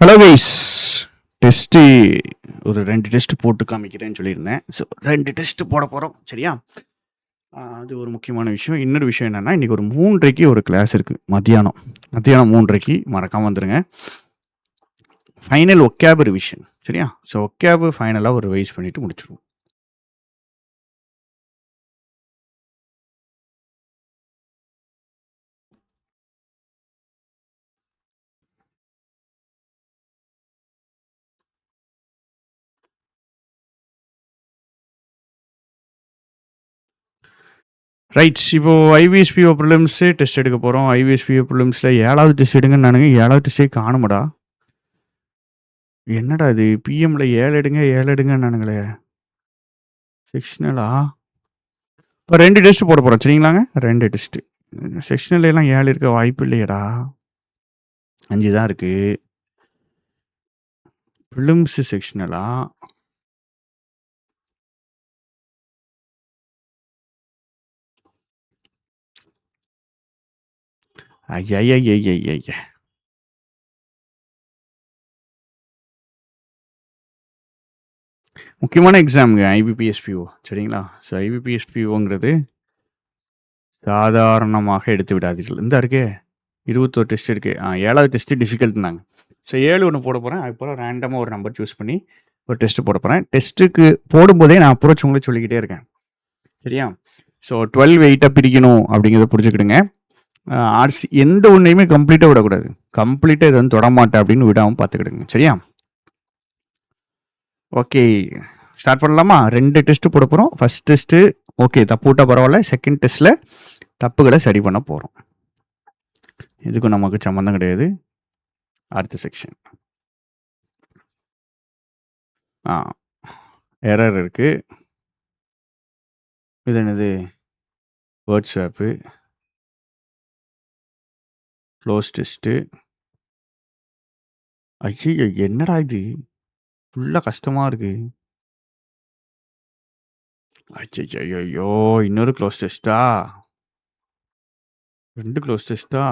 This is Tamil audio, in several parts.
ஹலோ கைஸ், டெஸ்ட்டு ஒரு 2 டெஸ்ட் போட்டு காமிக்கிறேன்னு சொல்லியிருந்தேன். ஸோ 2 டெஸ்ட் போட போகிறோம், சரியா? அது ஒரு முக்கியமான விஷயம். இன்னொரு விஷயம் என்னென்னா, இன்றைக்கி ஒரு 3:30க்கு ஒரு கிளாஸ் இருக்குது. மத்தியானம் 3:30க்கு மறக்காமல் வந்துடுங்க. ஃபைனல் ஒக்கேப் ரிவிஷன், சரியா? ஸோ ஒக்கேப் ஃபைனலாக ஒரு ரிவைஸ் பண்ணிவிட்டு முடிச்சிடுவோம். ரைட், இப்போது ஐபிஎஸ்பிஓ ப்ரிலிம்ஸு டெஸ்ட் எடுக்க போகிறோம். ஐபிஎஸ்பிஓ ப்ரிலிம்ஸில் 7வது டெஸ்ட் எடுங்கன்னு நானுங்க. 7வது டெஸ்ட்டே காணுமடா. என்னடா இது, பிஎம்மில் 7 எடுங்க நானுங்களே. செக்ஷனலா? இப்போ 2 டெஸ்ட் போட போகிறோம், சரிங்களாங்க? 2 டெஸ்ட்டு. செக்ஷனல் எல்லாம் 7 இருக்க வாய்ப்பு இல்லையடா. 5 தான் இருக்குது. ப்ரிலிம்ஸு செக்ஷனலா? ஐய. முக்கியமான எக்ஸாமுங்க ஐபிபிஎஸ்பிஓ, சரிங்களா? ஸோ ஐபிபிஎஸ்பிஓங்கிறது சாதாரணமாக எடுத்து விடாதீர்கள். இந்த இருக்கே 21 டெஸ்ட் இருக்கு. 7வது டெஸ்ட்டு டிஃபிகல்ட்னாங்க. ஸோ 7 ஒன்று போட போகிறேன். அதுக்கப்புறம் ரேண்டமாக ஒரு நம்பர் சூஸ் பண்ணி ஒரு டெஸ்ட்டு போட போகிறேன். டெஸ்ட்டுக்கு போடும்போதே நான் அப்ரோச் உங்களுக்கு சொல்லிக்கிட்டே இருக்கேன், சரியா? ஸோ 12 வெயிட்டாக பிரிக்கணும் அப்படிங்கிறத புரிஞ்சுக்கிடுங்க. ஆர்ட்ஸ் எந்த ஒன்றையுமே கம்ப்ளீட்டாக விடக்கூடாது. கம்ப்ளீட்டாக இது வந்து தொடமாட்டேன் அப்படின்னு விடாமல் பார்த்துக்கிடுங்க, சரியா? ஓகே, ஸ்டார்ட் பண்ணலாமா? 2 டெஸ்ட்டு போட போகிறோம். ஃபஸ்ட் டெஸ்ட்டு ஓகே, தப்பு விட்டால் பரவாயில்ல. செகண்ட் டெஸ்ட்டில் தப்புகளை சரி பண்ண போகிறோம். இதுக்கும் நமக்கு சம்மந்தம் கிடையாது. அடுத்த செக்ஷன். எரர் இருக்குது. இது என்னது? Word swap, close test. ஐயோ, என்னடா இது, ஃபுல்லாக கஷ்டமாக இருக்குது. ஐயோ, இன்னொரு க்ளோஸ் டெஸ்ட்டா? 2 க்ளோஸ் டெஸ்ட்டா?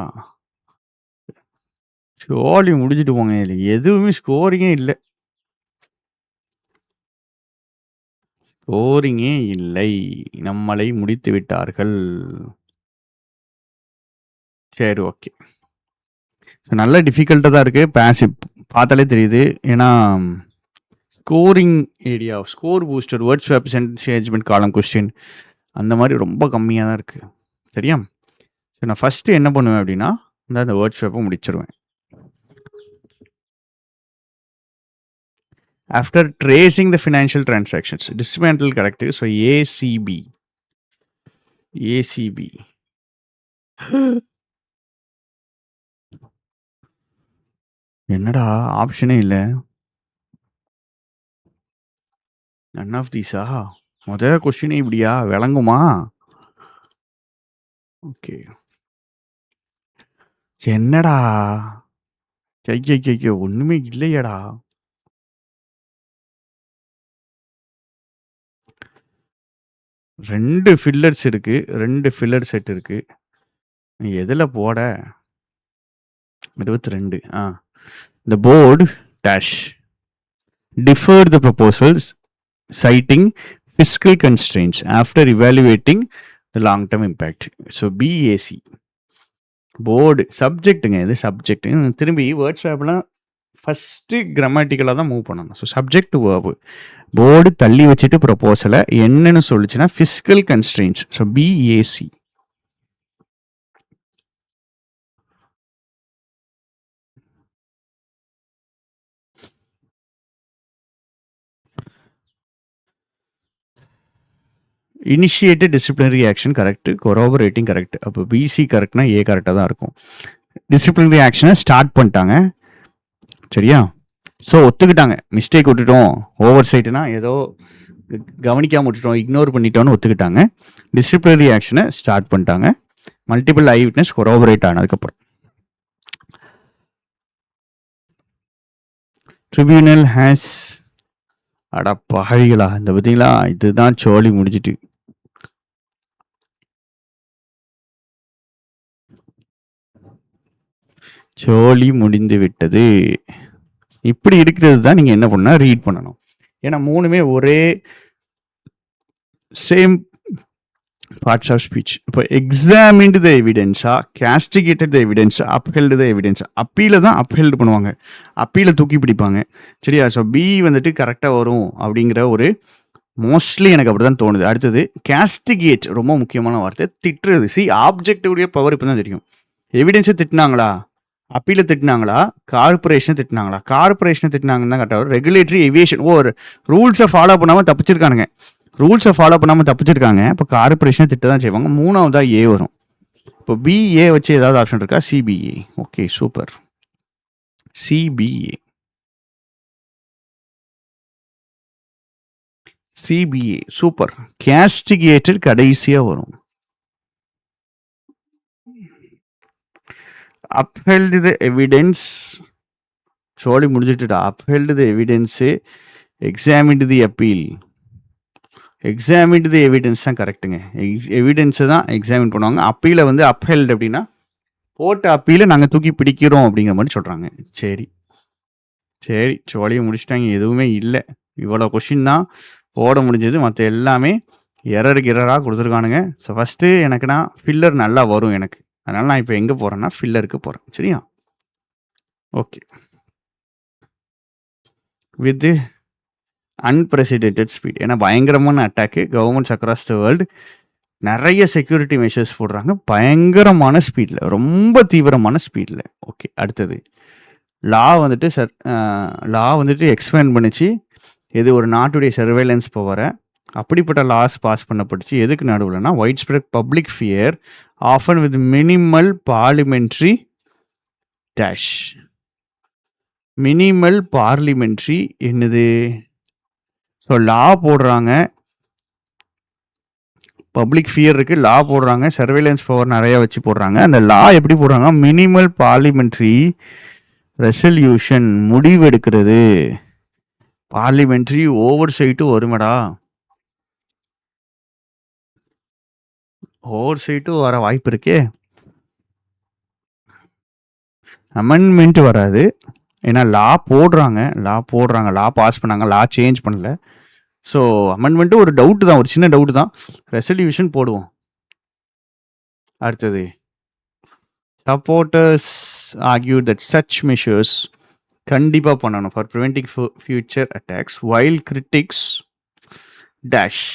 ஜோலி முடிஞ்சிட்டு போங்க. இதில் எதுவுமே ஸ்கோரிங்கே இல்லை. ஸ்கோரிங்கே இல்லை. நம்மளை முடித்து விட்டார்கள். சரி, ஓகே. ஸோ நல்ல டிஃபிகல்ட்டாக தான் இருக்குது. பேசிவ் பார்த்தாலே தெரியுது. ஏன்னா scoring area, score booster, word swap, sentence arrangement, காலம் கொஸ்டின் அந்த மாதிரி ரொம்ப கம்மியாக தான் இருக்குது, சரியா? ஸோ நான் ஃபஸ்ட்டு என்ன பண்ணுவேன் அப்படின்னா, அந்த வேர்ட் ஸ்வாப்பை முடிச்சிருவேன். After tracing the financial transactions, dismantle correct. So ACB என்னடா ஆப்ஷனே இல்லை. நன் ஆஃப் தீஸா? முதல் கொஸ்டினே இப்படியா விளங்குமா? ஓகே, என்னடா ஐயோ, ஒன்றுமே இல்லையடா. ரெண்டு ஃபில்லர் செட் இருக்கு. எதில் போட? 22. The board dash deferred the proposals citing fiscal constraints after evaluating the long-term impact. So BAC board சப்ஜெக்ட்டுங்க. இது சப்ஜெக்ட். திரும்பி வேர்ட் ஸ்வாப்லாம் ஃபஸ்ட்டு கிராமட்டிக்கலாக தான் மூவ் பண்ணணும். So subject verb. போர்டு தள்ளி வச்சுட்டு ப்ரொபோசலை என்னன்னு சொல்லிச்சுன்னா fiscal constraints. So PAC. Initiated disciplinary action correct, corroborating correct. அப்போ பிசி கரெக்ட்னா ஏ கரெக்டாக தான் இருக்கும். டிசிப்ளினரி ஆக்ஷனை ஸ்டார்ட் பண்ணிட்டாங்க, சரியா? ஸோ ஒத்துக்கிட்டாங்க, மிஸ்டேக் விட்டுட்டோம், ஓவர் சைட்டுனா ஏதோ கவனிக்காமல் விட்டுட்டோம், இக்னோர் பண்ணிட்டோன்னு ஒத்துக்கிட்டாங்க. டிசிப்ளினரி ஆக்ஷனை ஸ்டார்ட் பண்ணிட்டாங்க. மல்டிபிள் ஐ விட்னஸ் கொரோபரேட் ஆனதுக்கப்புறம் ட்ரிபியூனல் ஹேஸ் அடா பாவிகளா, இந்த பார்த்தீங்களா, இதுதான் சோழி முடிஞ்சிட்டு. சோழி முடிந்து விட்டது. இப்படி இருக்கிறது தான் நீங்கள் என்ன பண்ணால் ரீட் பண்ணணும். ஏன்னா மூணுமே ஒரே சேம் பார்ட்ஸ் ஆஃப் ஸ்பீச். இப்போ எக்ஸாமின்டு த எவிடென்ஸா, கேஸ்டிகேட்டட் த எவிடென்ஸா, அப்ஹெல்டு த எவிடென்ஸா. அப்பீல தான் அப்ஹெல்டு பண்ணுவாங்க, அப்பீல தூக்கி பிடிப்பாங்க. சரியா? ஸோ பி வந்துட்டு கரெக்டாக வரும் அப்படிங்கிற ஒரு மோஸ்ட்லி எனக்கு அப்படி தான் தோணுது. அடுத்தது கேஸ்டிகேட், ரொம்ப முக்கியமான வார்த்தை, திட்டுறது. ஆப்ஜெக்டிவுடைய பவர் இப்போ தான் தெரியும். எவிடென்ஸை திட்டினாங்களா, அப்பீல திட்டினாங்களா, கார்பரேஷனை திட்டினாங்களா? கார்பரேஷனை திட்டினாங்கன்னு தான் கரெக்டாக வரும். ரெகுலேட்டரி எவியேஷன், ரூல்ஸை ஃபாலோ பண்ணாமல் தப்பிச்சிருக்கானுங்க, ரூல்ஸை ஃபாலோ பண்ணாமல் தப்பிச்சிருக்காங்க. இப்போ கார்பரேஷனை திட்ட தான் செய்வாங்க. மூணாவதா ஏ வரும். இப்போ பிஏ வச்சு ஏதாவது ஆப்ஷன் இருக்கா? CBA. Okay, super. CBA, CBA super. Castigated கடைசியா வரும். அப்ஹெல்டு த எவிடன்ஸ், சோழி முடிஞ்சிட்டுடா. Upheld the evidence, examined the appeal. Examined the evidence தான் கரெக்டுங்க. எவிடன்ஸை தான் எக்ஸாமின் பண்ணுவாங்க. அப்பீல வந்து அப்ஹெல்டு அப்படின்னா போட்ட அப்பீல நாங்கள் தூக்கி பிடிக்கிறோம் அப்படிங்கிற மாதிரி சொல்கிறாங்க. சரி சரி, சோழியை முடிச்சிட்டாங்க. எதுவுமே இல்லை, இவ்வளோ கொஷின் தான் போட முடிஞ்சது. மற்ற எல்லாமே எரருக்கு எரராக கொடுத்துருக்கானுங்க. ஸோ ஃபஸ்ட்டு எனக்குன்னா ஃபில்லர் நல்லா வரும் எனக்கு. அதனால் நான் இப்போ எங்கே போகிறேன்னா ஃபில்லருக்கு போகிறேன். சரியா? ஓகே. வித் அன்பிரசிடென்டட் ஸ்பீட், ஏன்னா பயங்கரமான attack. Governments across the world நிறைய செக்யூரிட்டி மெஷர்ஸ் போடுறாங்க பயங்கரமான ஸ்பீடில், ரொம்ப தீவிரமான ஸ்பீடில். ஓகே. அடுத்தது லா வந்துட்டு எக்ஸ்பேண்ட் பண்ணிச்சு. இது ஒரு நாட்டுடைய சர்வேலன்ஸ் பவரை. அப்படிப்பட்ட லாஸ் பாஸ் பண்ணப்பட்டுச்சு. எதுக்கு நடுவில்னா wide spread public fear often with minimal parliamentary dash. Minimal parliamentary என்னது? ஸோ லா போடுறாங்க, பப்ளிக் ஃபியர் இருக்குது, லா போடுறாங்க, சர்வேலன்ஸ் பவர் நிறையா வச்சு போடுறாங்க. அந்த லா எப்படி போடுறாங்க? மினிமல் பார்லிமெண்ட்ரி ரெசல்யூஷன், முடிவு எடுக்கிறது. பார்லிமெண்ட்ரி ஓவர் சைட்டு வருமடா, ஓவர் சைட்டும் வர வாய்ப்பு இருக்கே. அமெண்ட்மெண்ட் வராது, ஏன்னா லா போடுறாங்க, லா பாஸ் பண்ணாங்க, லா சேஞ்ச் பண்ணல. ஸோ அமெண்ட்மெண்ட்டு ஒரு டவுட்டு தான், ஒரு சின்ன டவுட்டு தான். ரெசல்யூஷன் போடுவோம். அடுத்தது supporters argue that such measures கண்டிப்பாக பண்ணணும் for preventing future attacks while critics dash.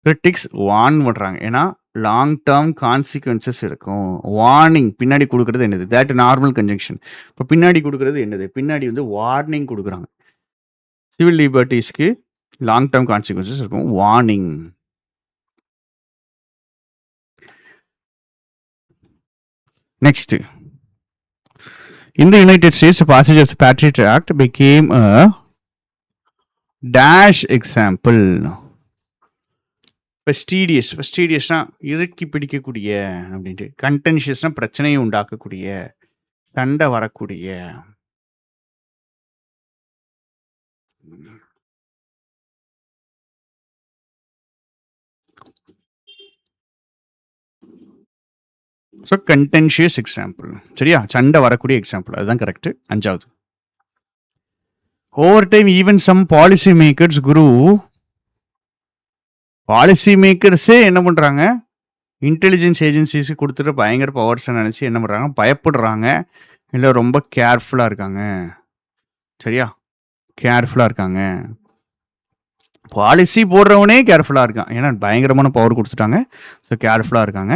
Critics warn பண்ணுறாங்க, ஏன்னா லாங் டேர்ம் கான்சிக்வன்சஸ் இருக்கும். வார்னிங் பின்னாடி கொடுக்குறது என்னது? That normal conjunction. இப்போ பின்னாடி கொடுக்குறது என்னது? பின்னாடி வந்து வார்னிங் கொடுக்குறாங்க. சிவில் லிபர்ட்டிஸ்க்கு லாங் டேர்ம் கான்சிக்வன்சஸ் இருக்கும், warning. Next, in the United States, the passage of the Patriot Act became a dash example. Fastidious, fastidiousனா இறுக்கி பிடிக்கக்கூடிய அப்படின்ட்டு, கண்டென்ஷியஸ்னா பிரச்சனையை உண்டாக்கக்கூடிய, சண்டை வரக்கூடிய. So contentious example. சரியா? சண்டை வரக்கூடிய எக்ஸாம்பிள், அதுதான் கரெக்டு. அஞ்சாவது, over time even some policy makers குரு. பாலிசி மேக்கர்ஸே என்ன பண்ணுறாங்க? இன்டெலிஜென்ஸ் ஏஜென்சிஸ்க்கு கொடுத்துட்டு பயங்கர பவர்ஸை நினச்சி என்ன பண்ணுறாங்க? பயப்படுறாங்க, இல்லை ரொம்ப கேர்ஃபுல்லாக இருக்காங்க. சரியா? கேர்ஃபுல்லாக இருக்காங்க. பாலிசி போடுறவனே கேர்ஃபுல்லாக இருக்கான், ஏன்னா பயங்கரமான பவர் கொடுத்துட்டாங்க. ஸோ கேர்ஃபுல்லாக இருக்காங்க.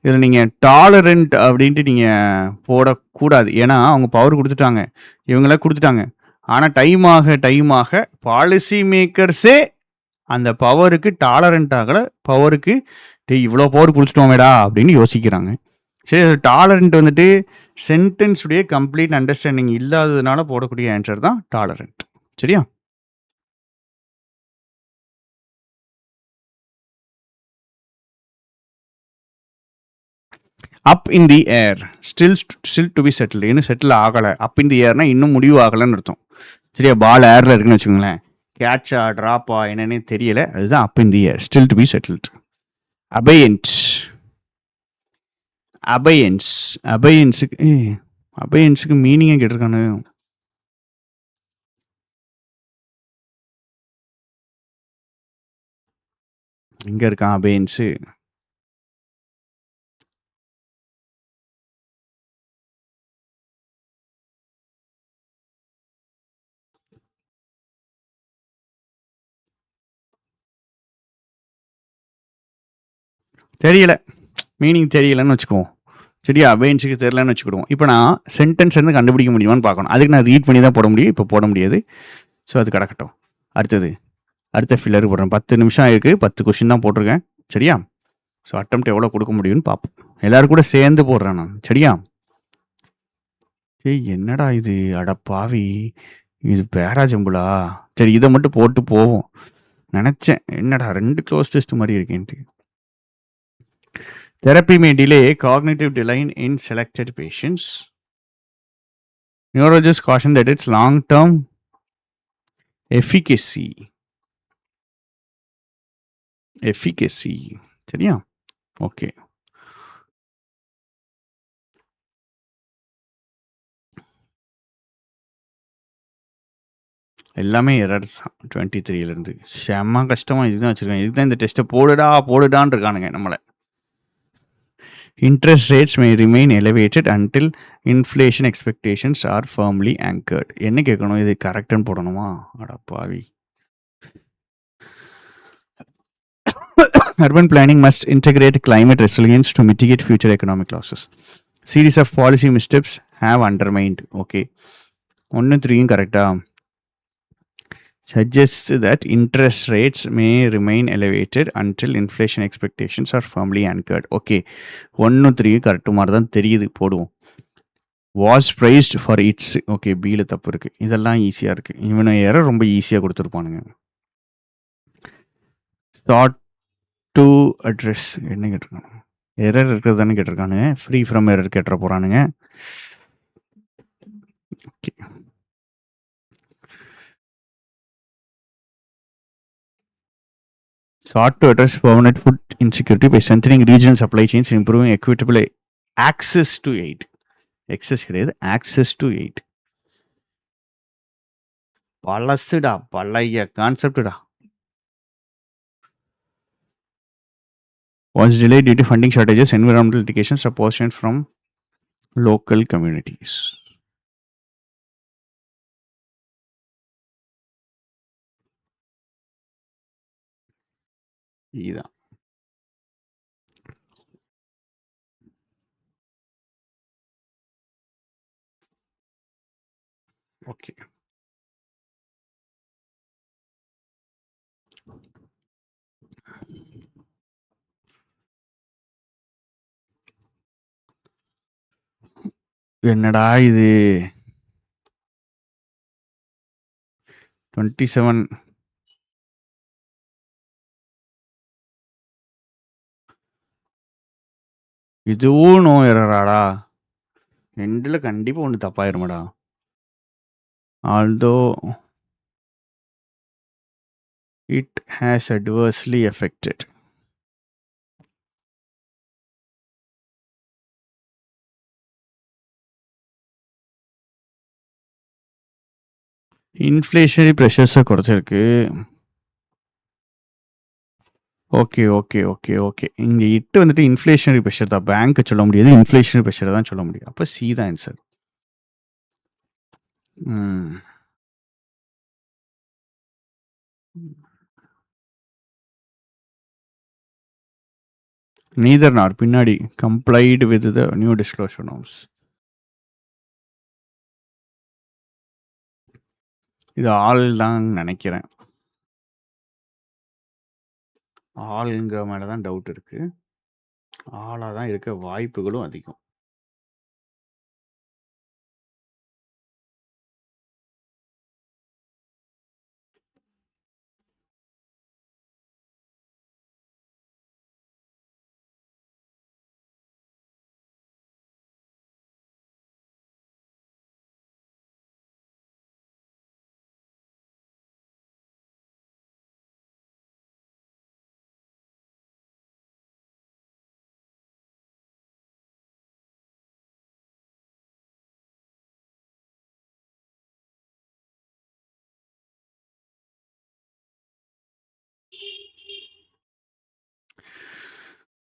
இதில் நீங்கள் டாலரண்ட் அப்படின்ட்டு நீங்கள் போடக்கூடாது, ஏன்னா அவங்க பவர் கொடுத்துட்டாங்க, இவங்கள கொடுத்துட்டாங்க. ஆனால் டைம் ஆக பாலிசி மேக்கர்ஸே அந்த பவருக்கு டாலரண்ட் ஆகலை, பவருக்கு இவ்வளோ பவர் கொடுத்துட்டோமேடா அப்படின்னு யோசிக்கிறாங்க. சரி, அது டாலரண்ட் வந்துட்டு சென்டென்ஸுடைய கம்ப்ளீட் அண்டர்ஸ்டாண்டிங் இல்லாததுனால போடக்கூடிய ஆன்சர் தான் டாலரண்ட். சரியா? அப் இன் தி ஏர் ஸ்டில் டு பி செட்டில், இன்னும் செட்டில் ஆகலை. அப் இன் தி ஏர்னா இன்னும் முடிவு ஆகலைன்னு அர்த்தம். சரியா? பால் ஏரில் இருக்குன்னு வச்சுக்கோங்களேன், கேட்சா ட்ராப்பா என்னன்னே தெரியல, அதுதான் அப் இன் தி ஏர், ஸ்டில் டு பி செட்டில்ட். அபையன்ஸுக்கு அபேயன்ஸுக்கு மீனிங்கே கேட்டிருக்கானு. எங்க இருக்கான் அபேயன்ஸு? தெரியல. மீனிங் தெரியலன்னு வச்சுக்குவோம். சரியா? அபேயன்ஸுக்கு தெரியலன்னு வச்சுக்கிடுவோம். இப்போ நான் சென்டென்ஸ் இருந்து கண்டுபிடிக்க முடியுமான்னு பார்க்கணும். அதுக்கு நான் ரீட் பண்ணி தான் போட முடியும். இப்போ போட முடியாது. ஸோ அது கிடக்கட்டும். அடுத்தது. அடுத்த ஃபில்லருக்கு போடுறேன். 10 நிமிஷம் ஆயிருக்கு. 10 கொஸ்டின் தான் போட்டிருக்கேன். சரியா? ஸோ அட்டெம்ப்ட் எவ்வளோ கொடுக்க முடியும்னு பார்ப்போம். எல்லாரும் கூட சேர்ந்து போடுறேன் நான். சரியா? ஏய் என்னடா இது? அட பாவி! இது பேராஜம்புலா? சரி இதை மட்டும் போட்டு போவோம். நினச்சேன் என்னடா 2 க்ளோஸ் டெஸ்ட் மாதிரி இருக்கேன்ட்டு. Therapy may delay cognitive decline in selected patients. Neurologists caution that its long-term efficacy. சரியா? ஓகே. எல்லாமே எரர்ஸ் 23லேருந்து. செம்ம கஷ்டமாக இதுதான் வச்சுருக்கேன். இதுக்கு தான் இந்த டெஸ்ட்டை போடுடான்னு இருக்கானுங்க நம்மளை. Interest rates may remain elevated until inflation expectations are firmly anchored. என்ன கேட்கணும்? இது கரெக்டுன்னு போடணுமா? அட பாவி. Urban planning must integrate climate resilience to mitigate future economic losses. Series of policy missteps have undermined. Okay. 1 3 கரெக்டா? Suggests that interest rates may remain elevated until inflation expectations are firmly anchored. Okay. 1 3 correct மாதிரி தான் தெரியுது. போடுவோம். Was praised for its. Okay பியில் தப்பு இருக்குது. இதெல்லாம் ஈஸியாக இருக்குது. இவனை எரர் ரொம்ப ஈஸியாக கொடுத்துருப்பானுங்க. Thought to address. என்ன கேட்டிருக்காங்க? எரர் இருக்கிறது தானே கேட்டிருக்கானுங்க. ஃப்ரீ ஃப்ரம் எரர் கேட்டுற போகிறானுங்க. Okay. Sought to address permanent food insecurity by strengthening regional supply chains and improving equitable access to aid. Access கிடையாது, access to aid. பழசுடா, பழைய கான்செப்டா. Was delayed due to funding shortages, environmental litigations, opposition from local communities. இதுதான். ஓகே. என்னடா இது? 27 இதுவும் நோ எரராடா? ரெண்டில் கண்டிப்பாக ஒன்று தப்பாயிருமாடா. Although it has adversely affected. Inflationary ப்ரெஷர்ஸை குறைச்சிருக்கு. Okay okay okay okay. இங்கே இட்டு வந்துட்டு இன்ஃப்ளேஷனரி ப்ரெஷர் தான். பேங்க்கை சொல்ல முடியாது, இன்ஃப்ளேஷனரி ப்ரெஷரை தான் சொல்ல முடியும். அப்போ சி தான் ஆன்சர். neither nor பின்னாடி complied with the new disclosure norms. இது ஆள் தான் நினைக்கிறேன். ஆளுங்க மேலே தான் டவுட் இருக்குது. ஆளாக தான் இருக்க வாய்ப்புகளும் அதிகம்.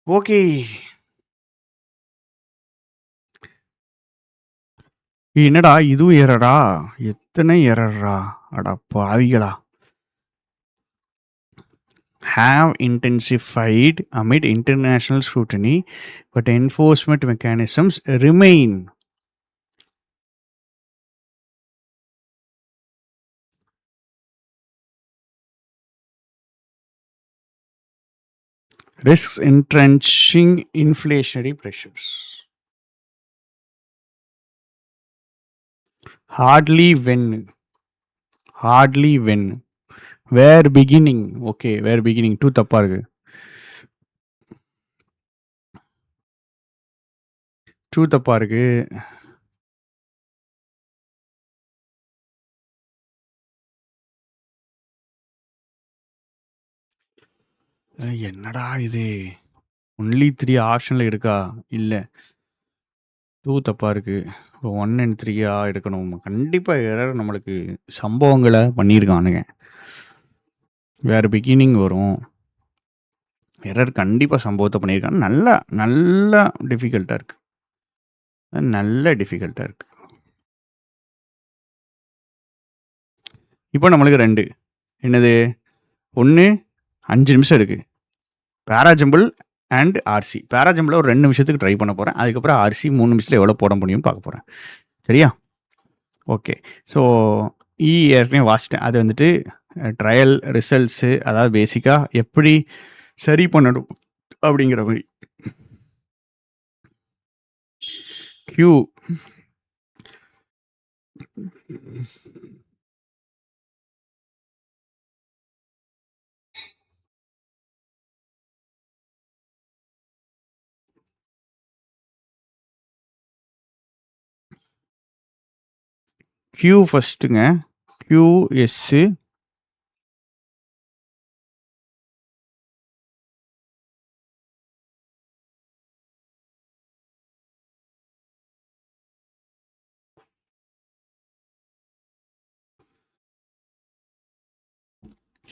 ஓகே. என்னடா இதுவும் எரரா? எத்தனை எரர்ரா? அட பாவிகளா! Have intensified amid international scrutiny, but enforcement mechanisms remain. Risks entrenching inflationary pressures. Hardly when. Hardly when. Where beginning. Okay, where beginning. Two தப்பா இருக்கு. Two தப்பா இருக்கு. என்னடா இது? ஒன்லி 3 ஆப்ஷன்ல இருக்கா? இல்ல. 2 தப்பா இருக்கு. 1 அண்ட் 3 எடுக்கணும். கண்டிப்பா எரர் நம்மளுக்கு சம்பவங்கள பண்ணியிருக்கானுங்க. வேற பிகினிங் வரும். எரர் கண்டிப்பா சம்பவத்த பண்ணியிருக்காங்க. நல்லா டிஃபிகல்ட்டா இருக்கு. நல்ல டிஃபிகல்ட்டா இருக்கு. இப்போ நம்மளுக்கு 2. என்னது? 1 5 நிமிஷம் இருக்கு. பேராஜம்பிள் அண்ட் ஆர்சி. பேராஜம்பிள ஒரு 2 நிமிஷத்துக்கு ட்ரை பண்ண போறேன். அதுக்கப்புறம் ஆர்சி 3 நிமிஷத்துல எவ்வளோ போட முடியும்னு பார்க்க போறேன். சரியா? ஓகே. ஸோ ஏற்கனவே வாசிட்டேன். அது வந்துட்டு ட்ரையல் ரிசல்ட்ஸு, அதாவது பேசிக்கா எப்படி சரி பண்ணணும் அப்படிங்கிற மாரி. Q Q ஃபர்ஸ்ட்டுங்க.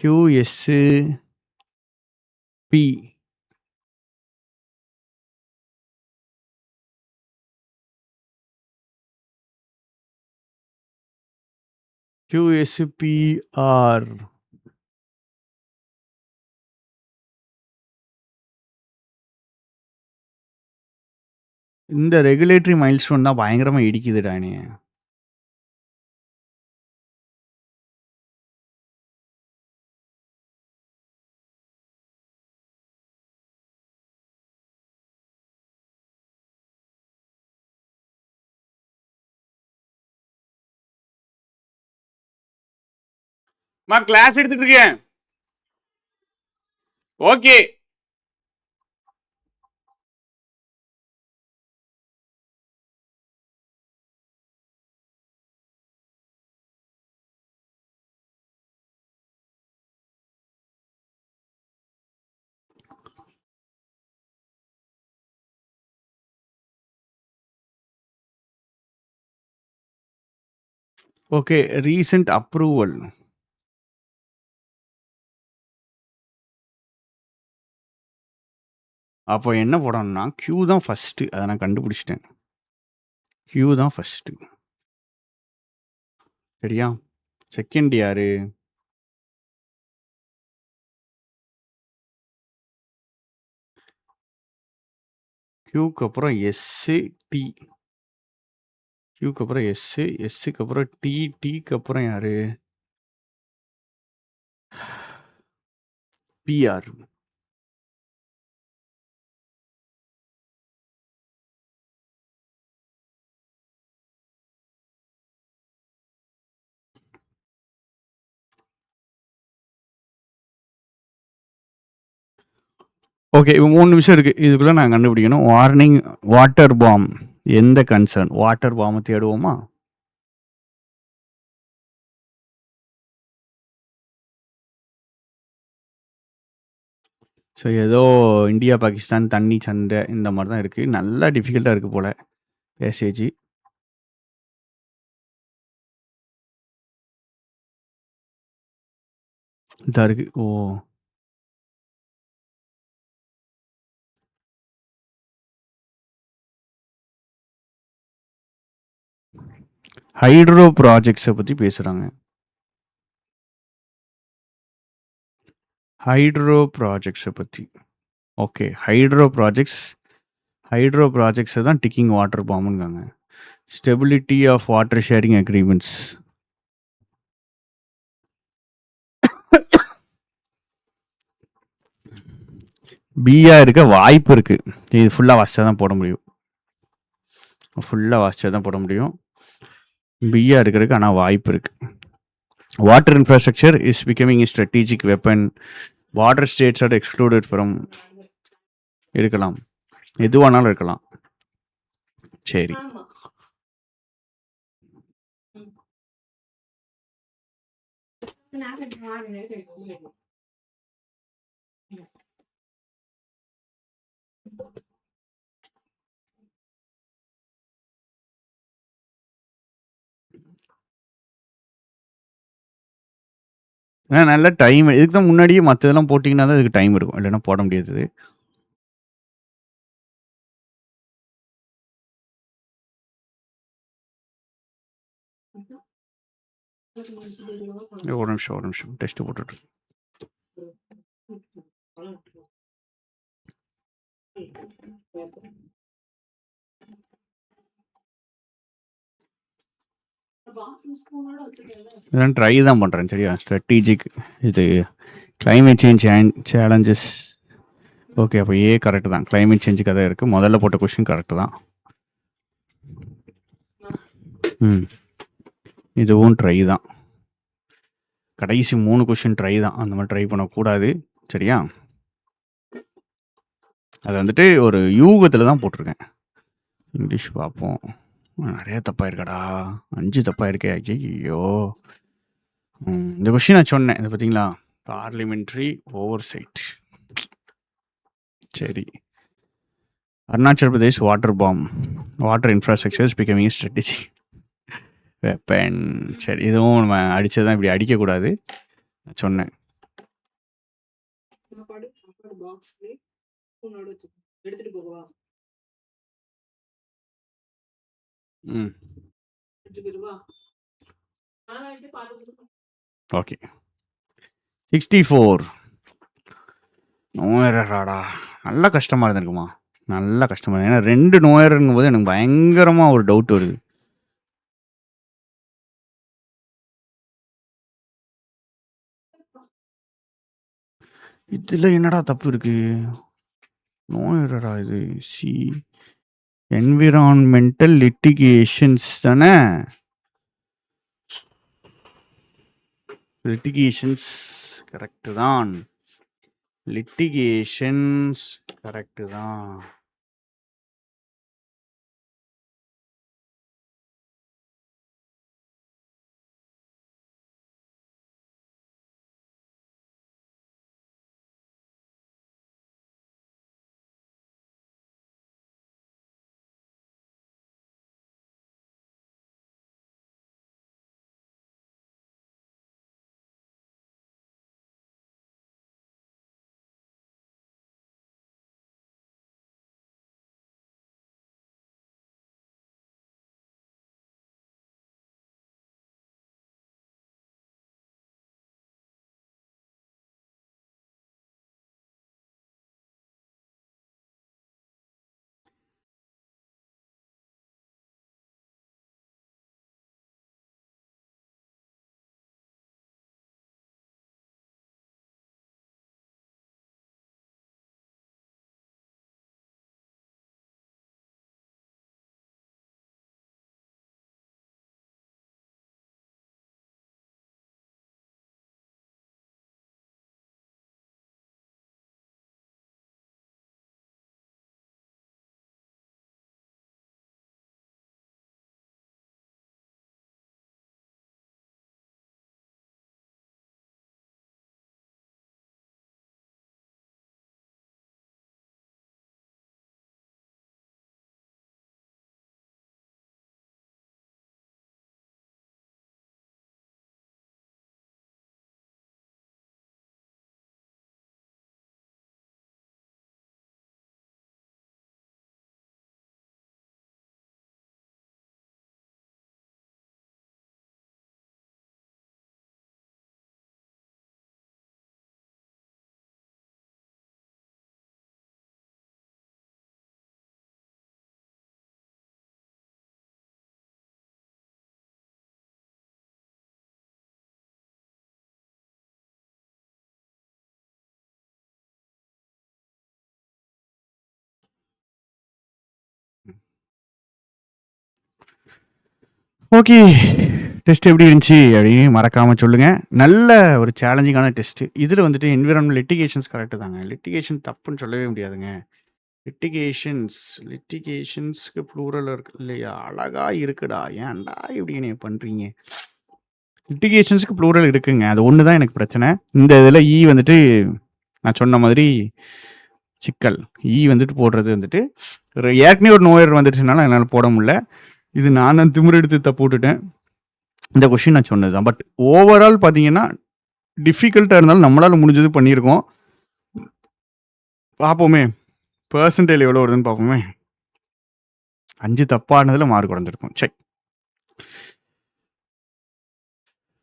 QS P. QSPR. இந்த ரெகுலேட்டரி மைல்ஸ்டோன் தான் பயங்கரமா இடிக்குதுடா என்னைய. கிளாஸ் எடுத்துட்டு இருக்கேன். ஓகே. ஓகே. Recent approval. அப்போ என்ன போடணும்னா Q தான் ஃபர்ஸ்ட். அதை நான் கண்டுபிடிச்சிட்டேன். Q தான் ஃபர்ஸ்ட். சரியா? செகண்ட் யாரு? Qக்கு அப்புறம் S, T. Qக்கு அப்புறம் S, Sக்கு அப்புறம் T, Tக்கு அப்புறம் யாரு? PR. ஓகே. இப்போ 3 நிமிஷம் இருக்கு. இதுக்குள்ள நான் கண்டுபிடிக்கணும். Warning water bomb. எந்த கன்சர்ன்? வாட்டர் பாம் தேடுவோமா? ஸோ ஏதோ இந்தியா பாகிஸ்தான் தண்ணி சண்டை இந்த மாதிரி தான் இருக்கு. நல்லா டிஃபிகல்ட்டா இருக்கு போல பேசேஜ். இதா இருக்கு. ஓ, ஹைட்ரோ ப்ராஜெக்ட்ஸை பற்றி பேசுகிறாங்க. ஹைட்ரோ ப்ராஜெக்ட்ஸை பற்றி. ஓகே, ஹைட்ரோ ப்ராஜெக்ட்ஸை தான் டிக்கிங் வாட்டர் பாம்புங்காங்க. Stability of water sharing agreements. பியா இருக்க வாய்ப்பு இருக்கு. இது ஃபுல்லாக வாசிச்சா தான் போட முடியும். பியா இருக்கிறதுக்கு ஆனால் வாய்ப்பு இருக்கு. Water infrastructure is becoming a strategic weapon. Border states are excluded from. இருக்கலாம், எதுவானாலும் இருக்கலாம். சரி, நல்ல டைம். இதுக்கு தான் முன்னாடியே மற்றதெல்லாம் போட்டிங்கன்னா தான் இதுக்கு டைம் இருக்கும், இல்லைன்னா போட முடியாது. ஒரு நிமிஷம் டெஸ்ட் போட்டுட்டு. நான் ட்ரை தான் பண்ணுறேன். சரியா, ஸ்ட்ராட்டஜிக் இது கிளைமேட் சேஞ்ச் சேலஞ்சஸ். ஓகே, அப்போ ஏ கரெக்டு தான். கிளைமேட் சேஞ்சு கதை இருக்குது. முதல்ல போட்ட கொஷின் கரெக்டு தான். இதுவும் ட்ரை தான். கடைசி 3 கொஷின் ட்ரை தான். அந்த மாதிரி ட்ரை பண்ணக்கூடாது. சரியா, அது வந்துட்டு ஒரு யூகத்தில் தான் போட்டிருக்கேன். இங்கிலீஷ் பார்ப்போம். நிறைய தப்பாயிருக்கடா, 5 தப்பாயிருக்கே. ஐயோ, இந்த கொஷின் நான் சொன்னேன், இது பார்த்தீங்களா, பார்லிமெண்ட்ரி ஓவர் சைட். சரி, Arunachal Pradesh water infrastructure is becoming strategy weapon. சரி, இதுவும் நம்ம அடிச்சதான், இப்படி அடிக்கக்கூடாது சொன்னேன். ஓகே, 64 நோயராடா. நல்லா கஷ்டமாக இருந்திருக்குமா, நல்லா கஷ்டமாக. ஏன்னா 2 நோயருங்கும் போது எனக்கு பயங்கரமாக ஒரு டவுட் வருது. இதில் என்னடா தப்பு இருக்கு? நோயரா இது? சி என்விரான்மெண்டல் லிட்டிகேஷன்ஸ் தானே. லிட்டிகேஷன்ஸ் கரெக்டு தான். லிட்டிகேஷன்ஸ் கரெக்டு தான். ஓகே. டெஸ்ட் எப்படி இருந்துச்சு அப்படின்னு மறக்காம சொல்லுங்க. நல்ல ஒரு சேலஞ்சிங்கான டெஸ்ட். இதுல வந்துட்டு என்விரான்மென்ட் லிட்டிகேஷன்ஸ் கரெக்ட் தாங்க. லிட்டிகேஷன் தப்புன்னு சொல்லவே முடியாதுங்க. லிட்டிகேஷன்ஸ்க்கு ப்ளூரல் இருக்கு இல்லையா? அழகா இருக்குடா. ஏன்டா இப்படி என்னைய பண்றீங்க? லிட்டிகேஷன்ஸ்க்கு ப்ளூரல் இருக்குங்க. அது ஒன்று தான் எனக்கு பிரச்சனை. இந்த இதில் வந்துட்டு நான் சொன்ன மாதிரி சிக்கல். வந்துட்டு போடுறது வந்துட்டு ஏற்கனவே ஒரு நோயர் வந்துடுச்சுனால என்னால் போட முடியல. இது நான் தான் திமிரு எடுத்து தப்பு விட்டுட்டேன். இந்த கொஷின் நான் சொன்னது தான். பட் ஓவரால் பார்த்தீங்கன்னா டிஃபிகல்ட்டாக இருந்தாலும் நம்மளால் முடிஞ்சது பண்ணியிருக்கோம். பார்ப்போமே பர்சன்டேஜ் எவ்வளோ வருதுன்னு பார்ப்போமே. 5 தப்பானதில் மார்க் குறைஞ்சிருக்கும். சரி,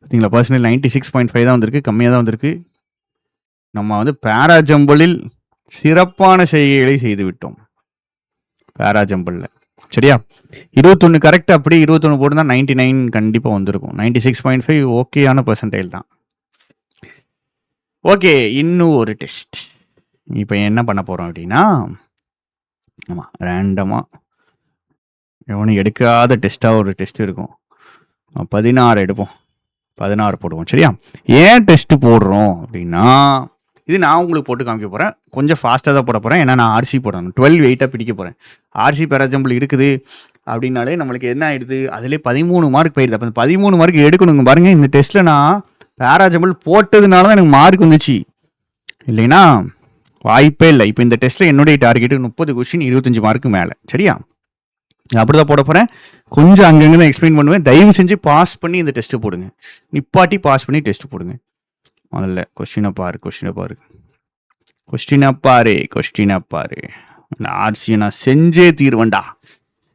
பார்த்தீங்களா? பர்சன்டேஜ் 96.5 தான் வந்திருக்கு. கம்மியாக தான் வந்திருக்கு. நம்ம வந்து பேராஜம்பிளில் சிறப்பான செய்கைகளை செய்து விட்டோம். பேராஜம்பிளில் சரியா? 21 கரெக்ட். அப்படி 21 போட்டு தான் 99 கண்டிப்பாக வந்திருக்கும். 96.5 ஓகேயான பர்சன்டேஜ் தான். ஓகே, இன்னும் ஒரு டெஸ்ட். இப்போ என்ன பண்ண போகிறோம் அப்படின்னா, ஆமாம், ரேண்டமாக எவனும் எடுக்காத டெஸ்ட்டாக ஒரு டெஸ்ட் இருக்கும். 16 எடுப்போம். 16 போடுவோம். சரியா? ஏன் டெஸ்ட் போடுறோம் அப்படின்னா, இது நான் உங்களுக்கு போட்டு காமிக்க போகிறேன். கொஞ்சம் ஃபாஸ்ட்டாக தான் போட போகிறேன். ஏன்னா நான் ஆர்சி போடணும். 12 வெயிட்டாக பிடிக்க போகிறேன். ஆர்சி பேராஜம்பிள் இருக்குது அப்படின்னாலே நம்மளுக்கு என்ன ஆயிடுது? அதிலே 13 மார்க் போயிடுது. அப்போ 13 மார்க் எடுக்கணுங்க. பாருங்கள், இந்த டெஸ்ட்டில் நான் பேராஜம்பிள் போட்டதுனால தான் எனக்கு மார்க் வந்துச்சு. இல்லைன்னா வாய்ப்பே இல்லை. இப்போ இந்த டெஸ்ட்டில் என்னுடைய டார்கெட்டு 30 கொஸ்டின் 25 மார்க்கு மேலே. சரியா? அப்படி தான் போட போகிறேன். கொஞ்சம் அங்கங்கே தான் எக்ஸ்பிளைன் பண்ணுவேன். தயவு செஞ்சு பாஸ் பண்ணி இந்த டெஸ்ட்டு போடுங்க. நிப்பாட்டி பாஸ் பண்ணி டெஸ்ட்டு போடுங்க. முதல்ல கொஸ்டினை பாரு. நான் ஆர்சியை நான் செஞ்சே தீர்வேன்டா.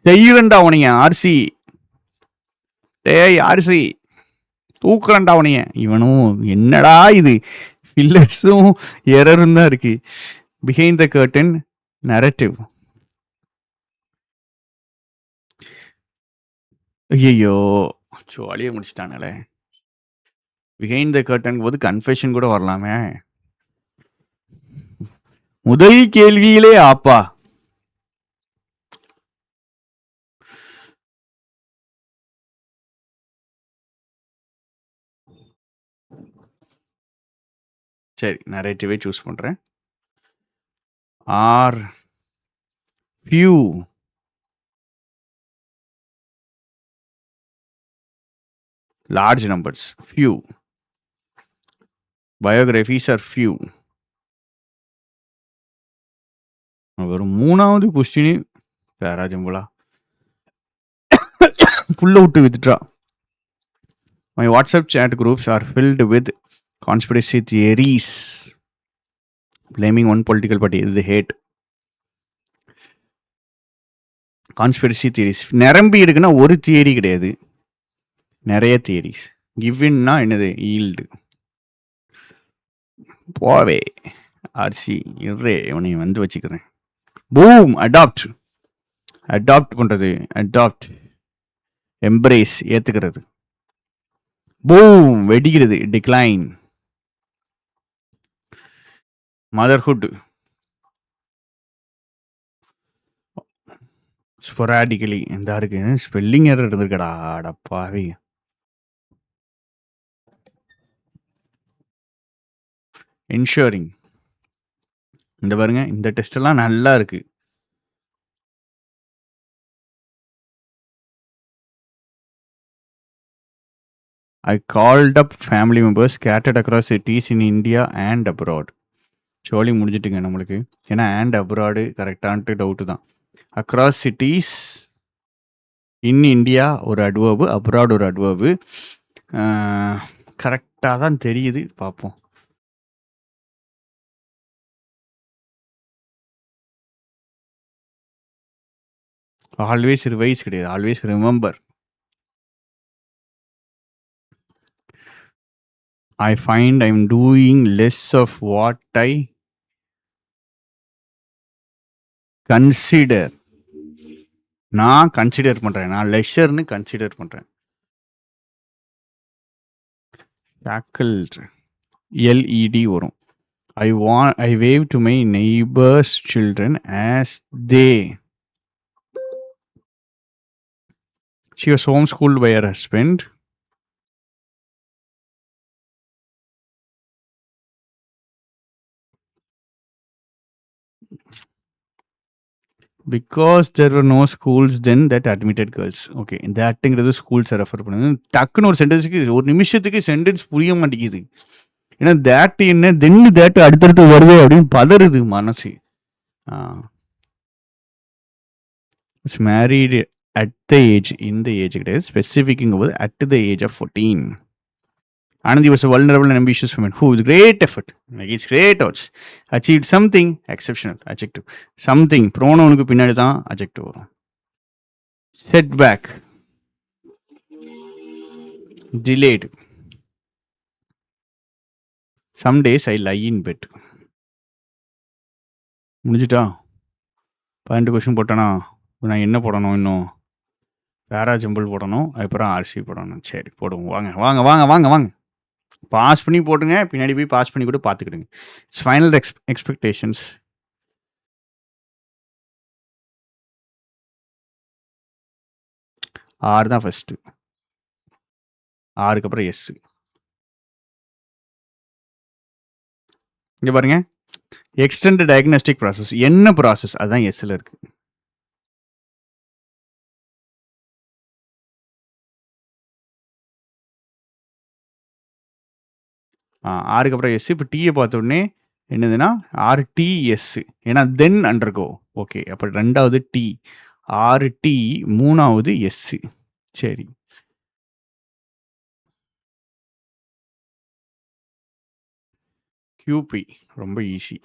செய்வேன்டா உனைய ஆர்சி. டேய் ஆர்சி, தூக்குறேன்டா உனைய. இவனும் என்னடா இது, ஃபில்லர்ஸும் எரரும் தான் இருக்கு. Behind the curtain narrative. ஐயோ, ஜாலியாக முடிச்சிட்டானே. பிஹைண்ட் த கர்டன் போது கன்ஃபெஷன் கூட வரலாமே. முதல் கேள்வியிலே ஆப்பா. சரி, நரேட்டிவே சூஸ் பண்றேன். Are few large numbers, few biographies are few. ஒரு மூணாவது கொஸ்டின் பேராஜம்புலா pull out withdraw. My WhatsApp chat groups are filled with conspiracy theories blaming one political party. They hate conspiracy theories. நிரம்பி இருக்குன்னா ஒரு தியரி கிடையாது, நிறைய தியரிஸ். கிவ்னா என்னது? ஈல்டு. போவே ஆர்சி இறே, இவனை வந்து வச்சுக்கிறேன். பூம், அடாப்ட் பண்றது. எம்ப்ரேஸ், ஏத்துக்கிறது. பூம், வெடிக்கிறது. டிக்ளைன். மதர்ஹுட். ஸ்பொராடிக்கலி. இந்த இருக்கு ஸ்பெல்லிங் எரர் இருந்திருக்கடா அடப்பாவி. இன்ஷூரிங். இந்த பாருங்க, இந்த டெஸ்ட் எல்லாம் நல்லா இருக்கு. I called up family members scattered across cities in India and abroad. சோலி முடிஞ்சிட்டுங்க நம்மளுக்கு. ஏன்னா அண்ட் அப்ராடு கரெக்டான்ட்டு டவுட்டு தான். அக்ராஸ் சிட்டிஸ் இன் இந்தியா ஒரு அட்வர்பு, அப்ராட் ஒரு அட்வர்பு. கரெக்டாக தான் தெரியுது, பார்ப்போம். ஆல்வேஸ் ரிவைஸ் கிடையாது, always remember. I find I'm doing less of what I consider. நான் கன்சிடர் பண்றேன், நான் லெஷர்னு கன்சிடர் பண்றேன். Shackled, LED வரும். I wave to my neighbors' children as they She was homeschooled by her husband. Because there were no schools then that admitted girls. Okay, இந்த ஆக்ட்ங்கிறது ஸ்கூல்ஸை ரெஃபர் பண்ணுது. டக்குன்னு ஒரு சென்டென்ஸுக்கு ஒரு நிமிஷத்துக்கு சென்டென்ஸ் புரிய மாட்டேங்குது. ஏன்னா தேட் என்ன தென்னு தேட் அடுத்தடுத்து வருது அப்படின்னு பதறுது மனசு. It's married at the age, இந்த ஏஜ் கிடையாது, ஸ்பெசிஃபிக்குங்கும் போது at the age of 14. Anandi was a vulnerable and ambitious woman who, with great effort, against great odds, achieved something exceptional. Adjective. Something. Pronoun பின்னாடி தான் adjective வரும். Setback. Delayed. Some days I lie in bed. முடிஞ்சிட்டா? 12 கொஸ்டின் போட்டேனா? நான் என்ன போடணும் இன்னும்? பேரா ஜம்பிள் போடணும், அதுக்கப்புறம் ஆர்சி போடணும். சரி போடுவோம். வாங்க வாங்க வாங்க வாங்க வாங்க, பாஸ் பண்ணி போட்டுங்க, பின்னாடி போய் பாஸ் பண்ணி கூட பார்த்துக்கிடுங்க. It's final expectations. ஆறு தான் ஃபஸ்ட்டு, ஆறுக்கு அப்புறம் எஸ். இங்கே பாருங்க, எக்ஸ்டெண்ட் டயக்னாஸ்டிக் ப்ராசஸ். என்ன ப்ராசஸ்? அதுதான் எஸ்ஸில் இருக்கு. ஆறுக்கு அப்புறம் எஸ். இப்போ டீயை பார்த்த உடனே என்னதுன்னா ஆர்டிஎஸ், ஏன்னா தென் அண்டர்கோ. ஓகே, அப்போ ரெண்டாவது டி, ஆர்டி, மூணாவது எஸ். சரி, கியூபி ரொம்ப ஈஸி.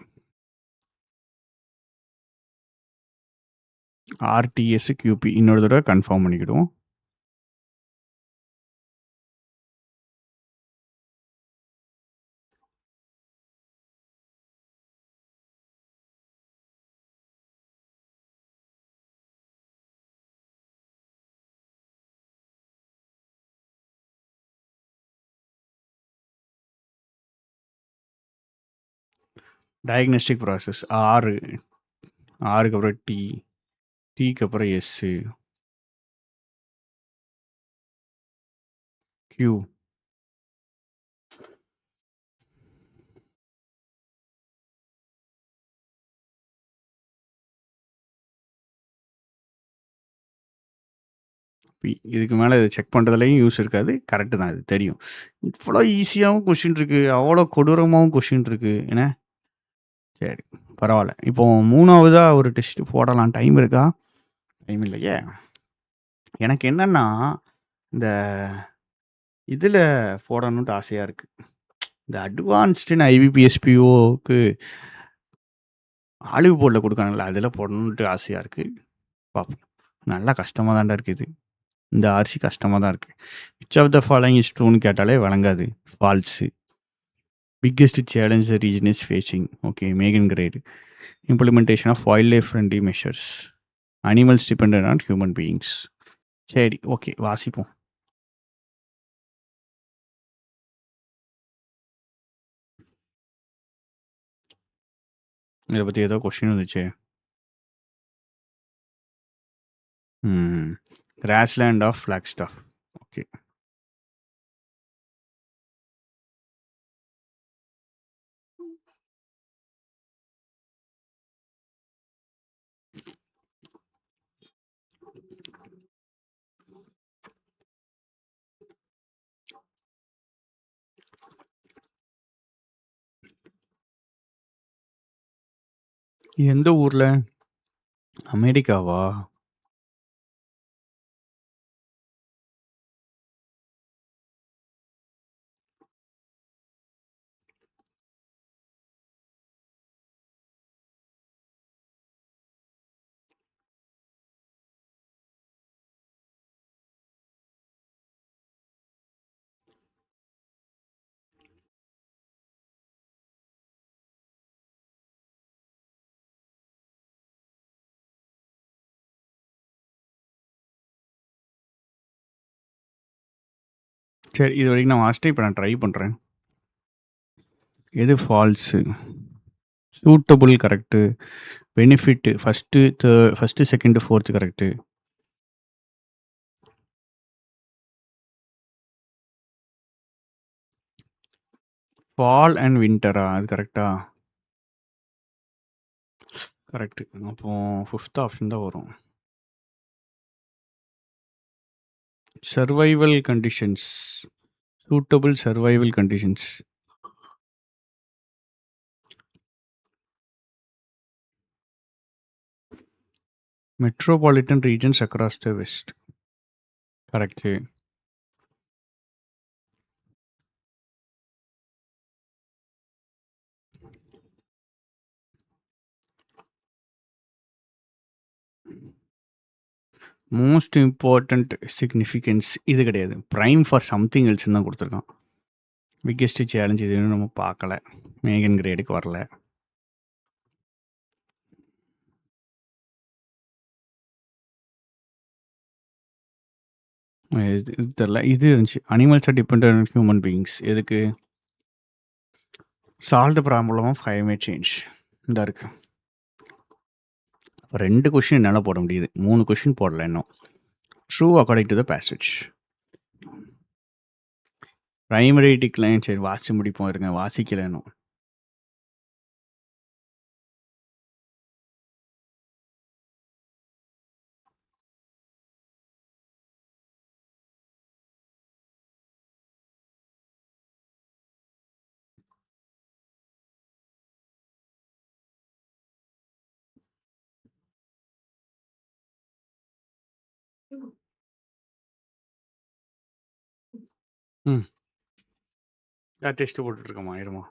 ஆர்டிஎஸ் கியூபி இன்னொரு தடவை கன்ஃபார்ம் பண்ணிக்கிடுவோம். டயக்னோஸ்டிக் ப்ராசஸ் ஆறு, ஆறுக்கு அப்புறம் டி, டிக்கு அப்புறம் எஸ்ஸு, கியூ, பி. இதுக்கு மேலே இதை செக் பண்ணுறதுலையும் யூஸ் இருக்காது. கரெக்டு தான், இது தெரியும். இவ்வளோ ஈஸியாகவும் கொஷின் இருக்குது, அவ்வளோ கொடூரமாகவும் கொஷின் இருக்குது. என்ன சரி பரவாயில்ல. இப்போ மூணாவதாக ஒரு டெஸ்ட் போடலாம். டைம் இருக்கா? டைம் இல்லையே. எனக்கு என்னன்னா இந்த இதில் போடணுன்ட்டு ஆசையாக இருக்குது. இந்த அட்வான்ஸ்டுன்னு ஐபிபிஎஸ்பிஓக்கு ஆலிவ் போர்டில் கொடுக்கானுங்களா, அதில் போடணுன்ட்டு ஆசையாக இருக்குது. பார்ப்போம். நல்லா கஷ்டமாக தான்டா இருக்குது. இந்த ஆர்சி கஷ்டமாக தான் இருக்குது. Which of the following is ட்ரூன்னு கேட்டாலே வழங்காது. False. Biggest challenge the region is facing. Okay, மேகன் grade. Implementation of wild life friendly measures. Animals depend on human beings. சரி ஓகே, வாசிப்போம். இதை பற்றி ஏதோ கொஸ்டின் வந்துச்சு. Grassland of ஃப்ளாக்ஸ்டாஃப். ஓகே, எந்த ஊர்ல? அமெரிக்காவா? சரி, இது வரைக்கும் நான் வாசிட்டு இப்போ நான் ட்ரை பண்ணுறேன். எது false? Suitable correct. Benefit first, second, fourth correct. Fall and வின்டரா? அது கரெக்ட்டா? கரெக்ட். அப்போ 5th ஆப்ஷன் தான் வரும். Survival conditions. Suitable survival conditions. Metropolitan regions across the west. Correct. Most important significance இது கிடையாது. பிரைம் ஃபார் சம்திங் எல்ஸ்ன்னு தான் கொடுத்துருக்கான். பிக்கெஸ்ட் சேலஞ்ச் இதுன்னு நம்ம பார்க்கல. மேகன் கிரேடுக்கு வரல. இது தெரில. இது இருந்துச்சு. Animals are depend on human beings. எதுக்கு? Solve the problem of climate change. இந்த இருக்கு. 2 கொஸ்டின் என்னால் போட முடியுது. 3 கொஸ்டின் போடல இன்னும். True according to the passage. Primary decline. சரி வாசி முடிப்போம் இருங்க. வாசிக்கல இன்னும். ம். டெஸ்ட் போட்டுட்டு இருக்கோமா? இருமா.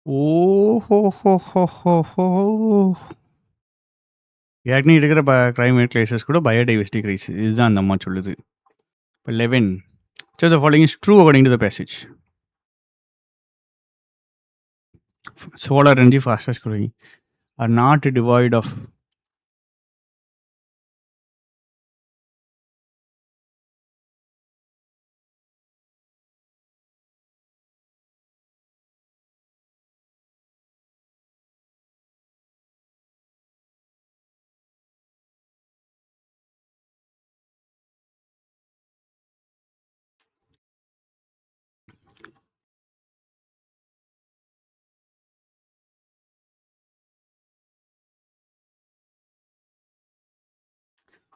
ஓஹோஹோஹோஹோ! ஏற்கனவே இருக்கிற கிளைமேட் கிரைசிஸ் கூட பயோடைவர்சிட்டி கிரைசிஸ். இதுதான் அந்த அம்மா சொல்லுது. இப்போ 11. So the following is true according to the passage. Solar energy fastest growing are not devoid of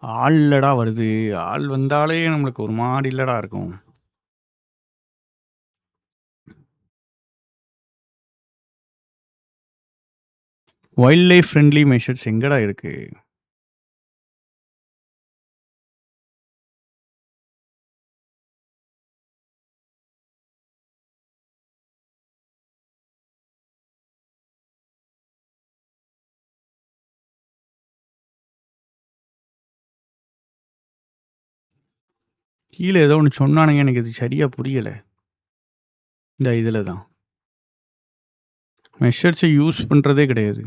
ஆள் இல்லடா வருது. ஆள் வந்தாலே நம்மளுக்கு ஒரு மாடி இல்லடா இருக்கும். வைல்ட் லைஃப் ஃப்ரெண்ட்லி மெஷர்ஸ் எங்கடா இருக்கு? கீழே ஏதோ ஒன்று சொன்னானுங்க, எனக்கு இது சரியா புரியல. இந்த இதில் தான் மெஷர்ஸை யூஸ் பண்ணுறதே கிடையாது.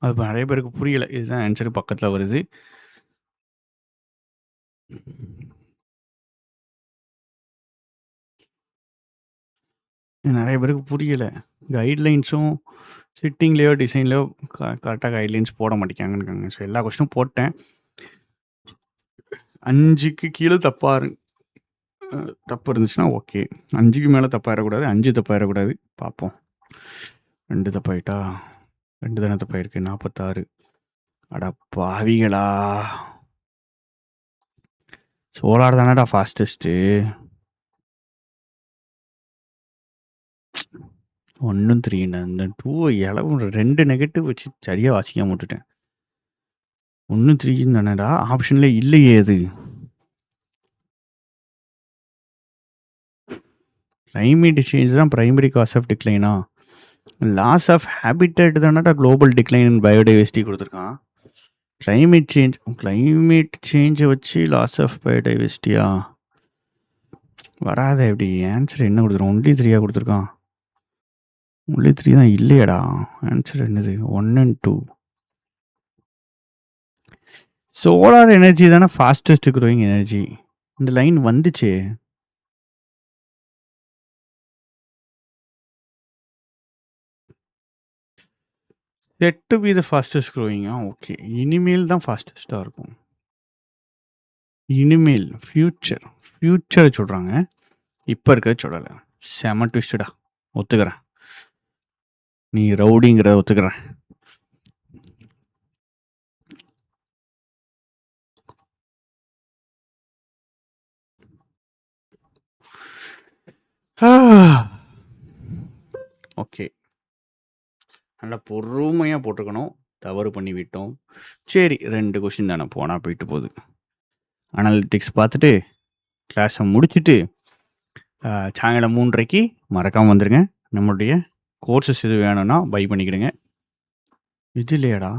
அது நிறைய பேருக்கு புரியல. இதுதான் ஆன்சரு பக்கத்தில் வருது. நிறைய பேருக்கு புரியல. கைட்லைன்ஸும் சிட்டிங்லேயோ டிசைன்லேயோ கரெக்டாக கைட்லைன்ஸ் போட மாட்டேங்காங்கன்னு. ஸோ எல்லா கொஸ்டினும் போட்டேன். 5க்கு கீழே தப்பு இருந்துச்சுன்னா ஓகே. 5க்கு மேலே தப்பாயிடக்கூடாது. 5 தப்பாயிடக்கூடாது. பார்ப்போம். 2 தப்பாயிட்டா? 2 தானே தப்பாயிருக்கு. 46. அடா பாவிகளா! சோலார் தானடா ஃபாஸ்டஸ்ட்டு. 1 3. இந்த 2 இளவு 2 நெகட்டிவ் வச்சு சரியாக வாசிக்காம விட்டுட்டேன். 1 3 தானடா ஆப்ஷன்ல இல்லையே அது. கிளைமேட் சேஞ்ச் தான் பிரைமரி காஸ் ஆஃப் டிக்ளைனா? லாஸ் ஆஃப் ஹேபிட்டட் தானடா குளோபல் டிக்ளைன் இன் பயோடைவர்சிட்டி கொடுத்துருக்கான். கிளைமேட் சேஞ்சை வச்சு லாஸ் ஆஃப் பயோடைவர்சிட்டியா? வராத எப்படி? ஆன்சர் என்ன கொடுத்துருக்கான்? ஒன்லி 3 கொடுத்துருக்கான். ஒன்லி 3 தான் இல்லையடா. ஆன்சர் என்னது? 1 and 2. சோலார் எனர்ஜி தானே ஃபாஸ்டஸ்ட் க்ரோயிங் எனர்ஜி. இந்த லைன் வந்துச்சே. Set to be the fastest க்ரோயிங்கா? ஓகே. இனிமேல் தான் ஃபாஸ்டஸ்ட்டா இருக்கும். இனிமேல் ஃபியூச்சர் சொல்றாங்க. இப்ப இருக்கிறத சொல்லல. செம ட்விஸ்டடா. ஒத்துக்கிறேன். நீ ரவுடிங்கிறத ஒத்துக்கிறேன். ஓகே. நல்லா பொறுமையா போட்டுக்கணும். தவறு பண்ணி விட்டோம். சரி 2 கொஸ்டின் தானே போனா போயிட்டு போகுது. அனலிட்டிக்ஸ் பார்த்துட்டு கிளாஸை முடிச்சுட்டு சாயங்காலம் 3:30க்கு மறக்காமல் வந்துடுங்க. நம்மளுடைய கோர்சஸ் எது வேணும்னா பை பண்ணிக்கிடுங்க. இது இல்லையாடா,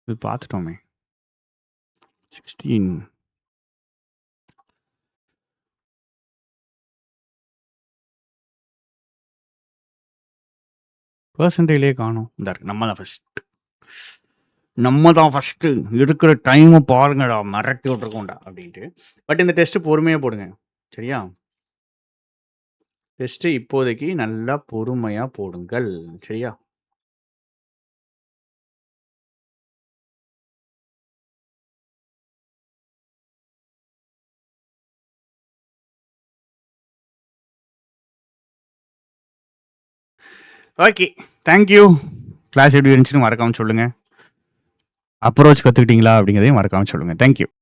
இது பார்த்துட்டோமே. 16 பர்சன்டேஜ்லேயே காணும். இந்த நம்ம தான் ஃபஸ்ட்டு இருக்கிற டைமை பாருங்கடா, மிரட்டி விட்ருக்கோண்டா அப்படின்ட்டு. பட் இந்த டெஸ்ட்டு பொறுமையாக போடுங்க, சரியா? டெஸ்ட்டு இப்போதைக்கு நல்லா பொறுமையாக போடுங்கள், சரியா? Okay, thank you. கிளாஸ் எப்படி இருந்துச்சுன்னு மறக்காமல் சொல்லுங்கள். அப்ரோச் கற்றுக்கிட்டீங்களா அப்படிங்கிறதையும் மறக்காமல் சொல்லுங்கள். தேங்க்யூ.